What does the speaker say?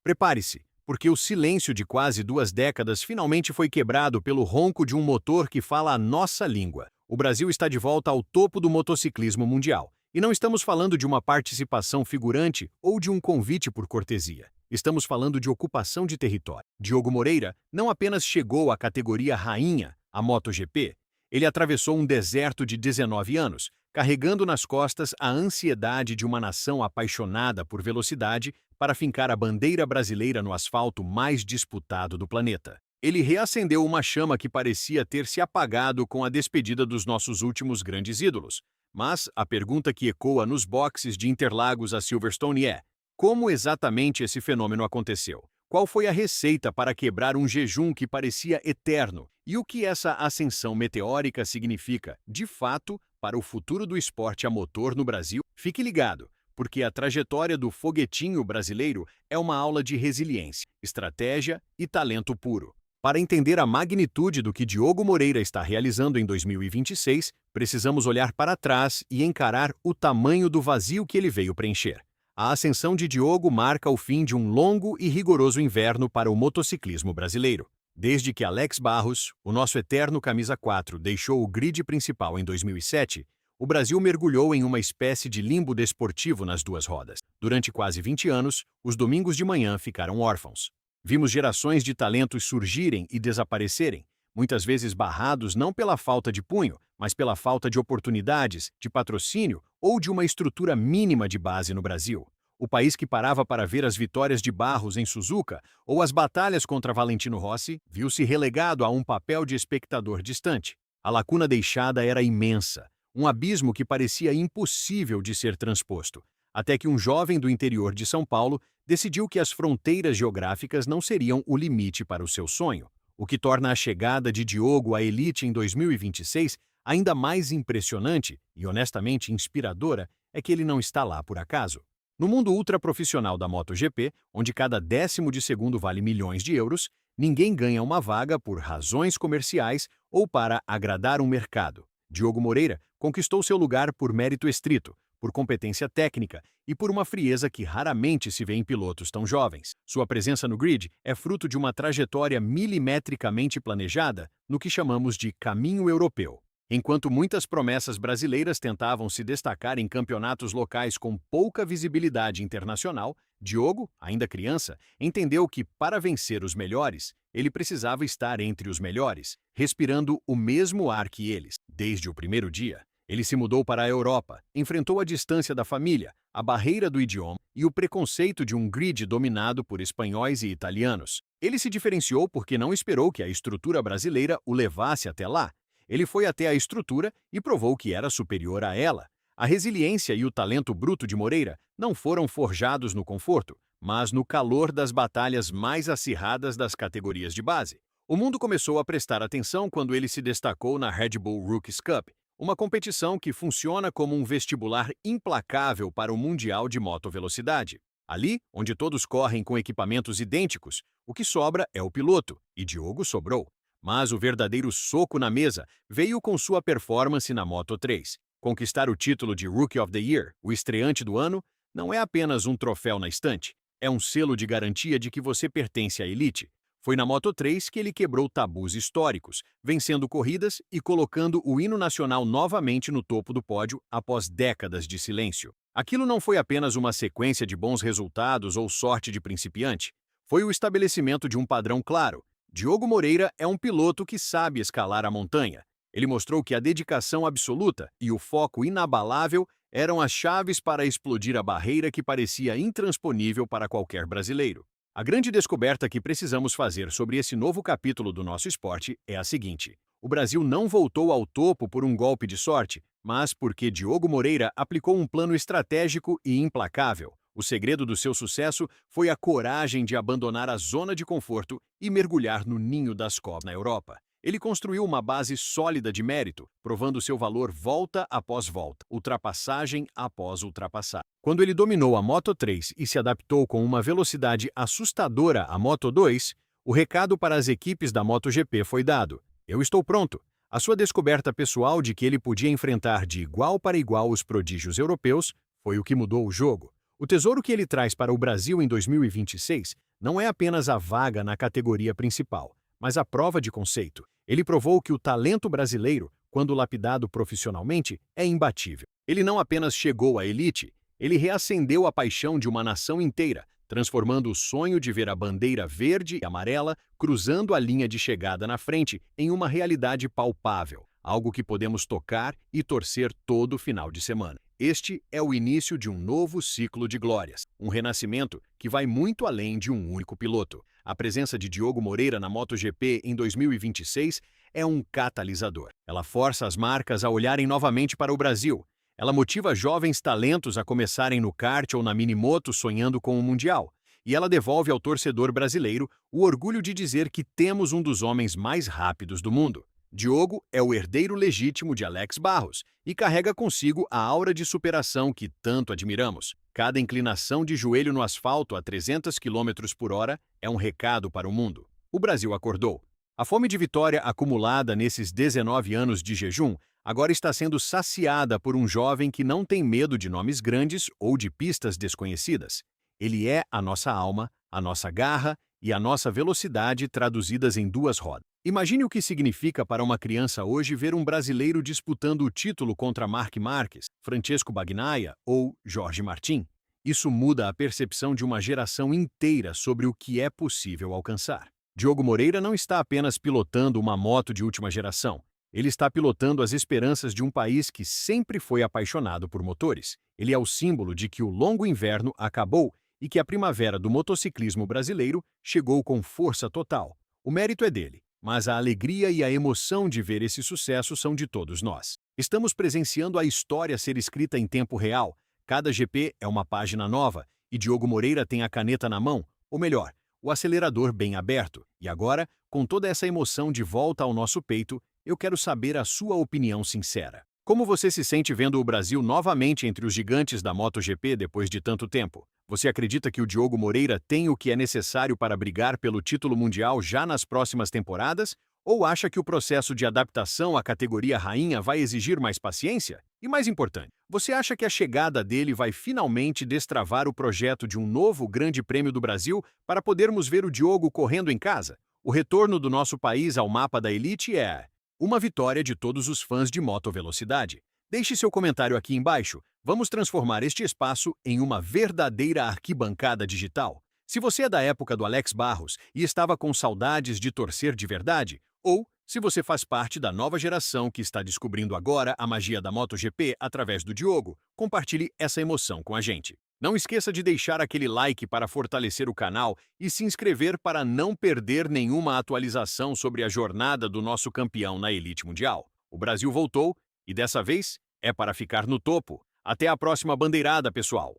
Prepare-se, porque o silêncio de quase 2 décadas finalmente foi quebrado pelo ronco de um motor que fala a nossa língua. O Brasil está de volta ao topo do motociclismo mundial. E não estamos falando de uma participação figurante ou de um convite por cortesia. Estamos falando de ocupação de território. Diogo Moreira não apenas chegou à categoria rainha, a MotoGP, ele atravessou um deserto de 19 anos, carregando nas costas a ansiedade de uma nação apaixonada por velocidade para fincar a bandeira brasileira no asfalto mais disputado do planeta. Ele reacendeu uma chama que parecia ter se apagado com a despedida dos nossos últimos grandes ídolos. Mas a pergunta que ecoa nos boxes de Interlagos a Silverstone é: como exatamente esse fenômeno aconteceu? Qual foi a receita para quebrar um jejum que parecia eterno? E o que essa ascensão meteórica significa, de fato, para o futuro do esporte a motor no Brasil? Fique ligado, porque a trajetória do foguetinho brasileiro é uma aula de resiliência, estratégia e talento puro. Para entender a magnitude do que Diogo Moreira está realizando em 2026, precisamos olhar para trás e encarar o tamanho do vazio que ele veio preencher. A ascensão de Diogo marca o fim de um longo e rigoroso inverno para o motociclismo brasileiro. Desde que Alex Barros, o nosso eterno camisa 4, deixou o grid principal em 2007, o Brasil mergulhou em uma espécie de limbo desportivo nas duas rodas. Durante quase 20 anos, os domingos de manhã ficaram órfãos. Vimos gerações de talentos surgirem e desaparecerem, muitas vezes barrados não pela falta de punho, mas pela falta de oportunidades, de patrocínio ou de uma estrutura mínima de base no Brasil. O país que parava para ver as vitórias de Barros em Suzuka ou as batalhas contra Valentino Rossi viu-se relegado a um papel de espectador distante. A lacuna deixada era imensa, um abismo que parecia impossível de ser transposto, até que um jovem do interior de São Paulo decidiu que as fronteiras geográficas não seriam o limite para o seu sonho, o que torna a chegada de Diogo à elite em 2026 ainda mais impressionante e honestamente inspiradora é que ele não está lá por acaso. No mundo ultraprofissional da MotoGP, onde cada décimo de segundo vale milhões de euros, ninguém ganha uma vaga por razões comerciais ou para agradar um mercado. Diogo Moreira conquistou seu lugar por mérito estrito, por competência técnica e por uma frieza que raramente se vê em pilotos tão jovens. Sua presença no grid é fruto de uma trajetória milimetricamente planejada no que chamamos de caminho europeu. Enquanto muitas promessas brasileiras tentavam se destacar em campeonatos locais com pouca visibilidade internacional, Diogo, ainda criança, entendeu que, para vencer os melhores, ele precisava estar entre os melhores, respirando o mesmo ar que eles. Desde o primeiro dia, ele se mudou para a Europa, enfrentou a distância da família, a barreira do idioma e o preconceito de um grid dominado por espanhóis e italianos. Ele se diferenciou porque não esperou que a estrutura brasileira o levasse até lá. Ele foi até a estrutura e provou que era superior a ela. A resiliência e o talento bruto de Moreira não foram forjados no conforto, mas no calor das batalhas mais acirradas das categorias de base. O mundo começou a prestar atenção quando ele se destacou na Red Bull Rookies Cup, uma competição que funciona como um vestibular implacável para o Mundial de Motovelocidade. Ali, onde todos correm com equipamentos idênticos, o que sobra é o piloto, e Diogo sobrou. Mas o verdadeiro soco na mesa veio com sua performance na Moto3. Conquistar o título de Rookie of the Year, o estreante do ano, não é apenas um troféu na estante, é um selo de garantia de que você pertence à elite. Foi na Moto3 que ele quebrou tabus históricos, vencendo corridas e colocando o hino nacional novamente no topo do pódio após décadas de silêncio. Aquilo não foi apenas uma sequência de bons resultados ou sorte de principiante, foi o estabelecimento de um padrão claro. Diogo Moreira é um piloto que sabe escalar a montanha. Ele mostrou que a dedicação absoluta e o foco inabalável eram as chaves para explodir a barreira que parecia intransponível para qualquer brasileiro. A grande descoberta que precisamos fazer sobre esse novo capítulo do nosso esporte é a seguinte: o Brasil não voltou ao topo por um golpe de sorte, mas porque Diogo Moreira aplicou um plano estratégico e implacável. O segredo do seu sucesso foi a coragem de abandonar a zona de conforto e mergulhar no ninho das cobras na Europa. Ele construiu uma base sólida de mérito, provando seu valor volta após volta, ultrapassagem após ultrapassagem. Quando ele dominou a Moto3 e se adaptou com uma velocidade assustadora à Moto2, o recado para as equipes da MotoGP foi dado: eu estou pronto. A sua descoberta pessoal de que ele podia enfrentar de igual para igual os prodígios europeus foi o que mudou o jogo. O tesouro que ele traz para o Brasil em 2026 Não é apenas a vaga na categoria principal, mas a prova de conceito. Ele provou que o talento brasileiro, quando lapidado profissionalmente, é imbatível. Ele não apenas chegou à elite, ele reacendeu a paixão de uma nação inteira, transformando o sonho de ver a bandeira verde e amarela cruzando a linha de chegada na frente em uma realidade palpável, algo que podemos tocar e torcer todo final de semana. Este é o início de um novo ciclo de glórias, um renascimento que vai muito além de um único piloto. A presença de Diogo Moreira na MotoGP em 2026 é um catalisador. Ela força as marcas a olharem novamente para o Brasil. Ela motiva jovens talentos a começarem no kart ou na minimoto sonhando com o Mundial. E ela devolve ao torcedor brasileiro o orgulho de dizer que temos um dos homens mais rápidos do mundo. Diogo é o herdeiro legítimo de Alex Barros e carrega consigo a aura de superação que tanto admiramos. Cada inclinação de joelho no asfalto a 300 km por hora é um recado para o mundo. O Brasil acordou. A fome de vitória acumulada nesses 19 anos de jejum agora está sendo saciada por um jovem que não tem medo de nomes grandes ou de pistas desconhecidas. Ele é a nossa alma, a nossa garra e a nossa velocidade traduzidas em duas rodas. Imagine o que significa para uma criança hoje ver um brasileiro disputando o título contra Marc Marques, Francesco Bagnaia ou Jorge Martin. Isso muda a percepção de uma geração inteira sobre o que é possível alcançar. Diogo Moreira não está apenas pilotando uma moto de última geração. Ele está pilotando as esperanças de um país que sempre foi apaixonado por motores. Ele é o símbolo de que o longo inverno acabou e que a primavera do motociclismo brasileiro chegou com força total. O mérito é dele, mas a alegria e a emoção de ver esse sucesso são de todos nós. Estamos presenciando a história ser escrita em tempo real. Cada GP é uma página nova e Diogo Moreira tem a caneta na mão, ou melhor, o acelerador bem aberto. E agora, com toda essa emoção de volta ao nosso peito, eu quero saber a sua opinião sincera. Como você se sente vendo o Brasil novamente entre os gigantes da MotoGP depois de tanto tempo? Você acredita que o Diogo Moreira tem o que é necessário para brigar pelo título mundial já nas próximas temporadas? Ou acha que o processo de adaptação à categoria rainha vai exigir mais paciência? E mais importante, você acha que a chegada dele vai finalmente destravar o projeto de um novo Grande Prêmio do Brasil para podermos ver o Diogo correndo em casa? O retorno do nosso país ao mapa da elite é uma vitória de todos os fãs de motovelocidade. Deixe seu comentário aqui embaixo. Vamos transformar este espaço em uma verdadeira arquibancada digital. Se você é da época do Alex Barros e estava com saudades de torcer de verdade, ou se você faz parte da nova geração que está descobrindo agora a magia da MotoGP através do Diogo, compartilhe essa emoção com a gente. Não esqueça de deixar aquele like para fortalecer o canal e se inscrever para não perder nenhuma atualização sobre a jornada do nosso campeão na elite mundial. O Brasil voltou e dessa vez é para ficar no topo. Até a próxima bandeirada, pessoal!